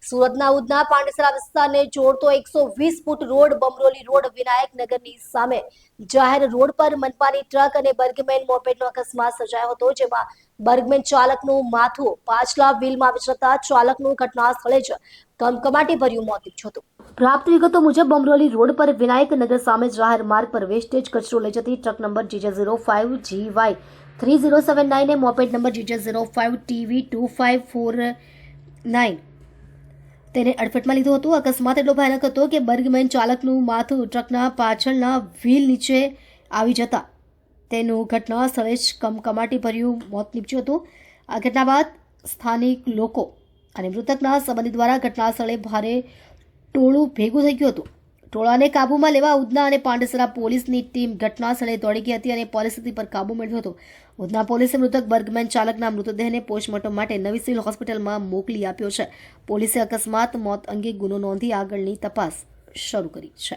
સુરતના ઉધના પાંડેસરા વિસ્તારને જોડતો 120 ફૂટ રોડ બમરોલી રોડ વિનાયકનગરની સામે જાહેર રોડ પર મનપાની ટ્રક અને બર્ગમેન મોપેડનો અકસ્માત સર્જાયો હતો, જેમાં બર્ગમેન ચાલકનું માથું પાછલા વ્હીલમાં આવી જતા ચાલકનું ઘટના સ્થળે જ કમકમાટી ભર્યું મોત નીપજ્યું હતું. પ્રાપ્ત વિગતો મુજબ બમરોલી રોડ પર વિનાયકનગર સામે જાહેર માર્ગ પર વેસ્ટેજ કચરો લઈ જતી ટ્રક નંબર GJ05GY 3079 એ મોપેડ નંબર GJ05TV2549 તેને અડફેટમાં લીધો હતો. અકસ્માત એટલો ભયાનક હતો કે બર્ગમેન ચાલકનું માથું ટ્રકના પાછળના વ્હીલ નીચે આવી જતા તેનું ઘટના સ્થળે જ કમકમાટી ભર્યું મોત નીપજ્યું હતું. આ ઘટના બાદ સ્થાનિક લોકો અને મૃતકના સંબંધી દ્વારા ઘટના સ્થળે ભારે ટોળું ભેગું થઈ ગયું હતું. ટોળાને કાબૂમાં લેવા ઉધના અને પાંડેસરા પોલીસની ટીમ ઘટના સ્થળે દોડી ગઈ હતી અને પરિસ્થિતિ પર કાબૂ મેળવ્યો હતો. ઉધના પોલીસે મૃતક બર્ગમેન ચાલકના મૃતદેહને પોસ્ટમોર્ટમ માટે નવી સિવિલ હોસ્પિટલમાં મોકલી આપ્યો છે. પોલીસે અકસ્માત મોત અંગે ગુનો નોંધી આગળની તપાસ શરૂ કરી છે.